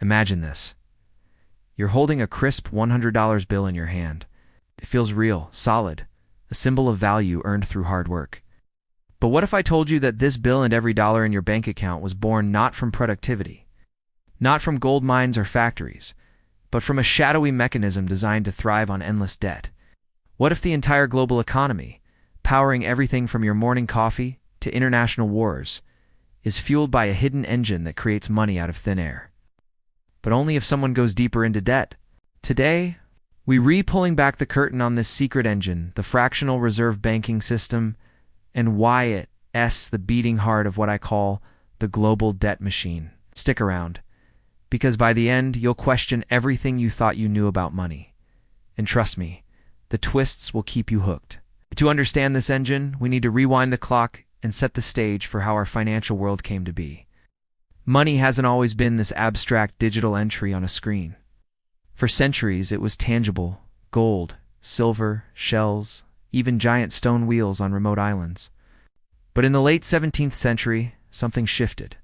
Imagine this. You're holding a crisp $100 bill in your hand. It feels real, solid, a symbol of value earned through hard work. But what if I told you that this bill and every dollar in your bank account was born not from productivity, not from gold mines or factories, but from a shadowy mechanism designed to thrive on endless debt? What if the entire global economy, powering everything from your morning coffee to international wars, is fueled by a hidden engine that creates money out of thin air? But only if someone goes deeper into debt. Today, we pulling back the curtain on this secret engine, the fractional reserve banking system, and why it's the beating heart of what I call the global debt machine. Stick around, because by the end, you'll question everything you thought you knew about money. And trust me, the twists will keep you hooked. To understand this engine, we need to rewind the clock and set the stage for how our financial world came to be. Money hasn't always been this abstract digital entry on a screen. For centuries, it was tangible: gold, silver, shells, even giant stone wheels on remote islands. But in the late 17th century, something shifted.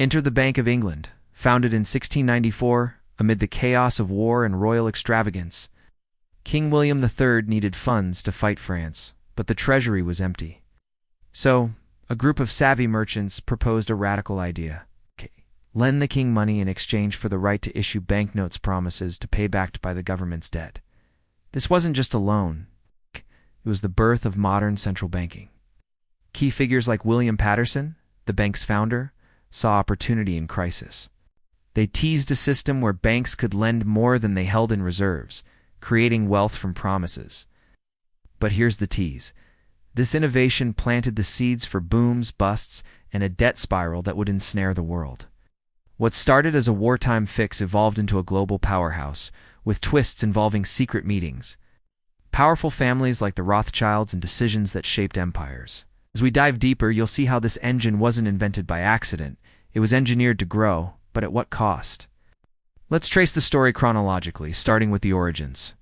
Enter the Bank of England, founded in 1694 amid the chaos of war and royal extravagance. King William III needed funds to fight France, but the treasury was empty. So, a group of savvy merchants proposed a radical idea. Lend the king money in exchange for the right to issue banknotes promises to pay back by the government's debt. This wasn't just a loan. It was the birth of modern central banking. Key figures like William Patterson, the bank's founder, saw opportunity in crisis. They teased a system where banks could lend more than they held in reserves, creating wealth from promises. But here's the tease. This innovation planted the seeds for booms, busts, and a debt spiral that would ensnare the world. What started as a wartime fix evolved into a global powerhouse, with twists involving secret meetings, powerful families like the Rothschilds, and decisions that shaped empires. As we dive deeper, you'll see how this engine wasn't invented by accident. It was engineered to grow, but at what cost? Let's trace the story chronologically, starting with the origins.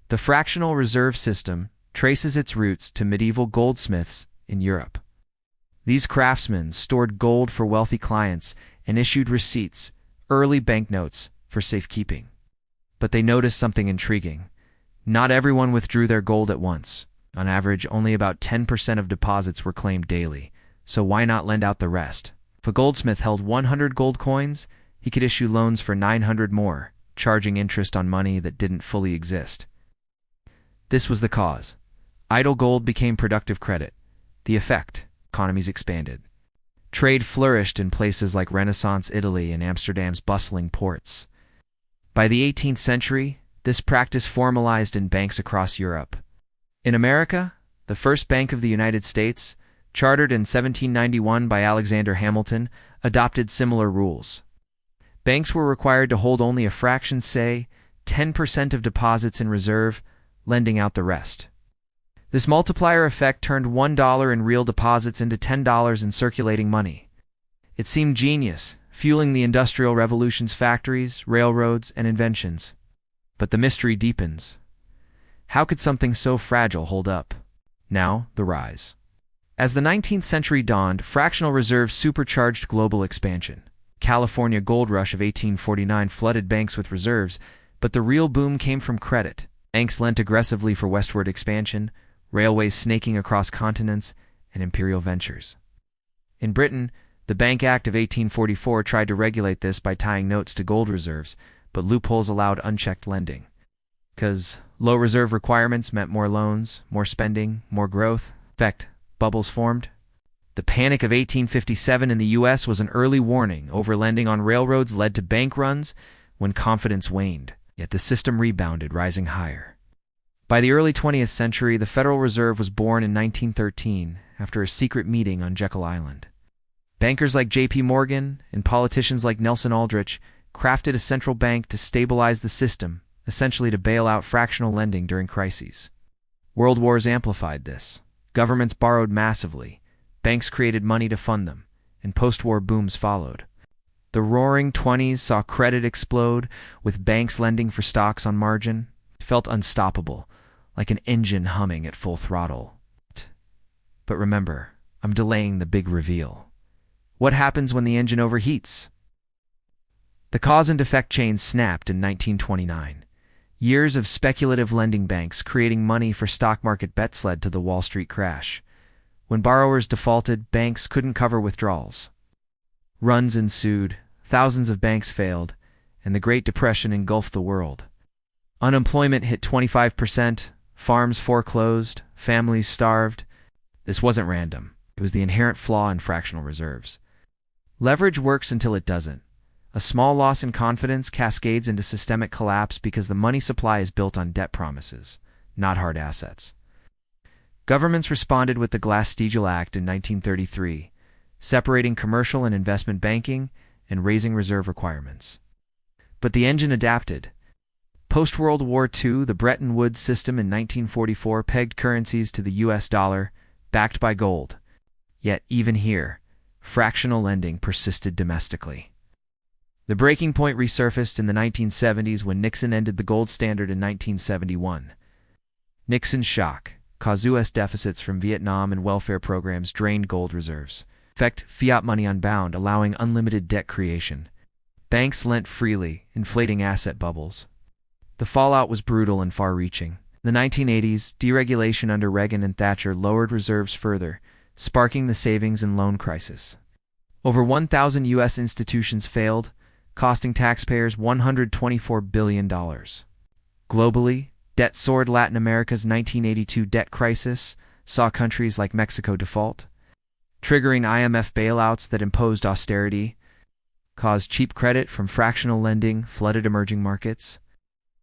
The fractional reserve system traces its roots to medieval goldsmiths in Europe. These craftsmen stored gold for wealthy clients and issued receipts, early banknotes, for safekeeping. But they noticed something intriguing. Not everyone withdrew their gold at once. On average, only about 10% of deposits were claimed daily, so why not lend out the rest? If a goldsmith held 100 gold coins, he could issue loans for 900 more, charging interest on money that didn't fully exist. This was the cause. Idle gold became productive credit. The effect: economies expanded. Trade flourished in places like Renaissance Italy and Amsterdam's bustling ports. By the 18th century, this practice formalized in banks across Europe. In America, the first Bank of the United States, chartered in 1791 by Alexander Hamilton, adopted similar rules. Banks were required to hold only a fraction, say, 10% of deposits in reserve, lending out the rest. This multiplier effect turned $1 in real deposits into $10 in circulating money. It seemed genius, fueling the Industrial Revolution's factories, railroads, and inventions. But the mystery deepens. How could something so fragile hold up? Now, the rise. As the 19th century dawned, fractional reserves supercharged global expansion. California gold rush of 1849 flooded banks with reserves, but the real boom came from credit. Banks lent aggressively for westward expansion, railways snaking across continents, and imperial ventures. In Britain, the Bank Act of 1844 tried to regulate this by tying notes to gold reserves, but loopholes allowed unchecked lending. Because low reserve requirements meant more loans, more spending, more growth. In fact, bubbles formed. The Panic of 1857 in the U.S. was an early warning. Overlending on railroads led to bank runs when confidence waned, yet the system rebounded, rising higher. By the early 20th century, the Federal Reserve was born in 1913 after a secret meeting on Jekyll Island. Bankers like J.P. Morgan and politicians like Nelson Aldrich crafted a central bank to stabilize the system, essentially to bail out fractional lending during crises. World wars amplified this. Governments borrowed massively, banks created money to fund them, and post-war booms followed. The Roaring '20s saw credit explode, with banks lending for stocks on margin. It felt unstoppable, like an engine humming at full throttle. But remember, I'm delaying the big reveal. What happens when the engine overheats? The cause and effect chain snapped in 1929. Years of speculative lending banks creating money for stock market bets led to the Wall Street crash. When borrowers defaulted, banks couldn't cover withdrawals. Runs ensued, thousands of banks failed, and the Great Depression engulfed the world. Unemployment hit 25%, farms foreclosed, families starved. This wasn't random. It was the inherent flaw in fractional reserves. Leverage works until it doesn't. A small loss in confidence cascades into systemic collapse because the money supply is built on debt promises, not hard assets. Governments responded with the Glass-Steagall Act in 1933, separating commercial and investment banking and raising reserve requirements. But the engine adapted. Post-World War II, the Bretton Woods system in 1944 pegged currencies to the US dollar, backed by gold. Yet, even here, fractional lending persisted domestically. The breaking point resurfaced in the 1970s when Nixon ended the gold standard in 1971. Nixon's shock caused U.S. deficits from Vietnam and welfare programs drained gold reserves. Effect fiat money unbound, allowing unlimited debt creation. Banks lent freely, inflating asset bubbles. The fallout was brutal and far-reaching. In the 1980s, deregulation under Reagan and Thatcher lowered reserves further, sparking the savings and loan crisis. Over 1,000 U.S. institutions failed, costing taxpayers $124 billion. Globally, debt soared. Latin America's 1982 debt crisis saw countries like Mexico default, triggering IMF bailouts that imposed austerity, caused cheap credit from fractional lending, flooded emerging markets.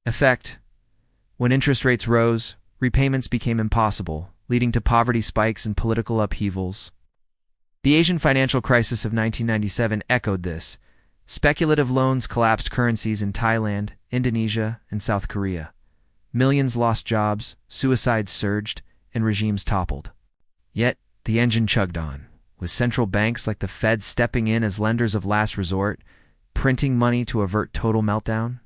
Effect: when interest rates rose, repayments became impossible, leading to poverty spikes and political upheavals. The Asian financial crisis of 1997 echoed this. Speculative loans collapsed currencies in Thailand, Indonesia, and South Korea. Millions lost jobs, suicides surged, and regimes toppled. Yet, the engine chugged on, with central banks like the Fed stepping in as lenders of last resort, printing money to avert total meltdown.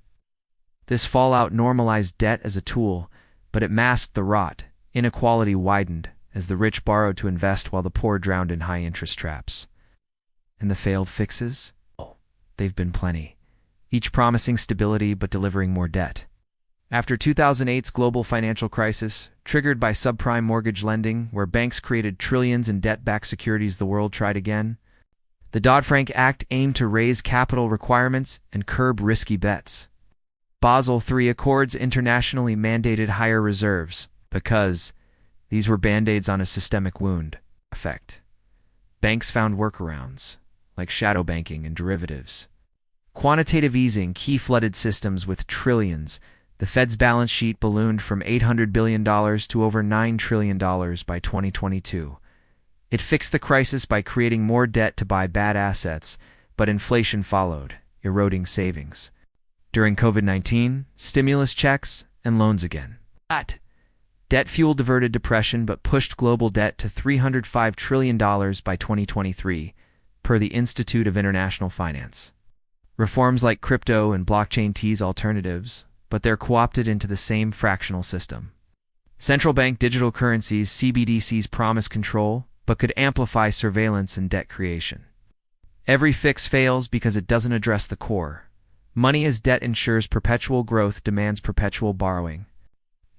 This fallout normalized debt as a tool, but it masked the rot. Inequality widened as the rich borrowed to invest while the poor drowned in high-interest traps. And the failed fixes? They've been plenty, each promising stability but delivering more debt. After 2008's global financial crisis, triggered by subprime mortgage lending, where banks created trillions in debt-backed securities, the world tried again. The Dodd-Frank Act aimed to raise capital requirements and curb risky bets. Basel III Accords internationally mandated higher reserves because these were band-aids on a systemic wound. Effect: banks found workarounds, like shadow banking and derivatives. Quantitative easing key flooded systems with trillions. The Fed's balance sheet ballooned from $800 billion to over $9 trillion by 2022. It fixed the crisis by creating more debt to buy bad assets, but inflation followed, eroding savings. During COVID-19, stimulus checks and loans again. Debt fuel diverted depression but pushed global debt to $305 trillion by 2023, per the Institute of International Finance. Reforms like crypto and blockchain tease alternatives, but they're co-opted into the same fractional system. Central bank digital currencies (CBDCs) promise control, but could amplify surveillance and debt creation. Every fix fails because it doesn't address the core. Money as debt ensures perpetual growth, demands perpetual borrowing.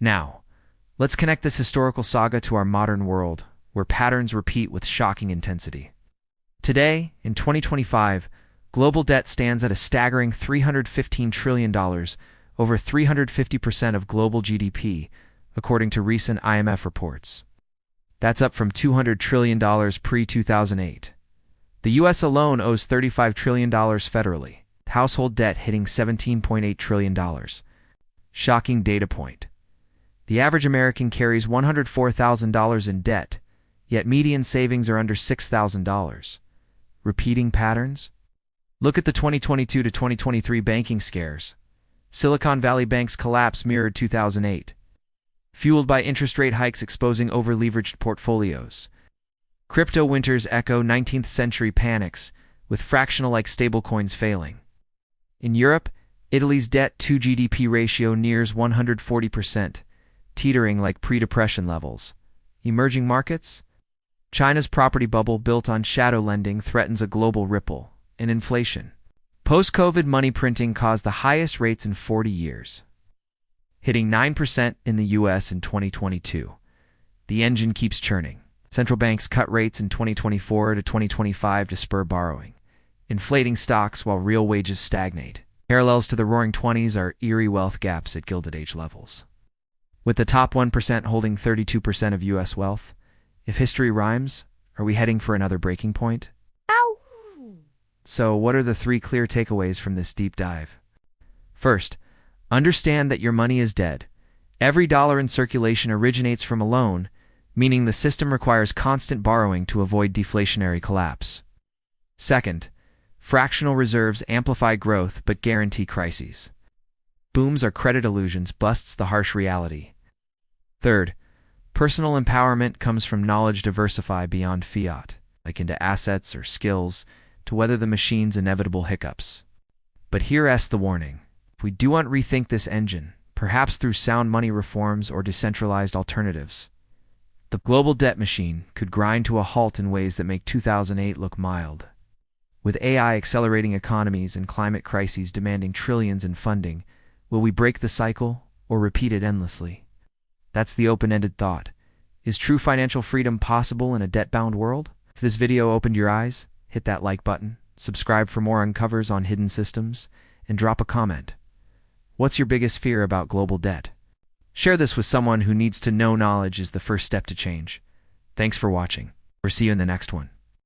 Now, let's connect this historical saga to our modern world, where patterns repeat with shocking intensity. Today, in 2025, global debt stands at a staggering $315 trillion, over 350% of global GDP, according to recent IMF reports. That's up from $200 trillion pre-2008. The U.S. alone owes $35 trillion federally, household debt hitting $17.8 trillion. Shocking data point. The average American carries $104,000 in debt, yet median savings are under $6,000. Repeating patterns? Look at the 2022 to 2023 banking scares. Silicon Valley Bank's collapse mirrored 2008, fueled by interest rate hikes exposing over-leveraged portfolios. Crypto winters echo 19th-century panics, with fractional-like stablecoins failing. In Europe, Italy's debt-to-GDP ratio nears 140%, teetering like pre-depression levels. Emerging markets? China's property bubble built on shadow lending threatens a global ripple, and inflation. Post-COVID money printing caused the highest rates in 40 years, hitting 9% in the US in 2022. The engine keeps churning. Central banks cut rates in 2024 to 2025 to spur borrowing, inflating stocks while real wages stagnate. Parallels to the roaring 20s are eerie wealth gaps at Gilded Age levels, with the top 1% holding 32% of U.S. wealth. If history rhymes, are we heading for another breaking point? Ow! So, what are the 3 clear takeaways from this deep dive? First, understand that your money is dead. Every dollar in circulation originates from a loan, meaning the system requires constant borrowing to avoid deflationary collapse. Second, fractional reserves amplify growth but guarantee crises. Booms are credit illusions, busts the harsh reality. Third, personal empowerment comes from knowledge diversify beyond fiat, like into assets or skills, to weather the machine's inevitable hiccups. But here's the warning. If we do want to rethink this engine, perhaps through sound money reforms or decentralized alternatives, the global debt machine could grind to a halt in ways that make 2008 look mild. With AI accelerating economies and climate crises demanding trillions in funding, will we break the cycle or repeat it endlessly? That's the open-ended thought. Is true financial freedom possible in a debt-bound world? If this video opened your eyes, hit that like button, subscribe for more uncovers on hidden systems, and drop a comment. What's your biggest fear about global debt? Share this with someone who needs to know knowledge is the first step to change. Thanks for watching. We'll see you in the next one.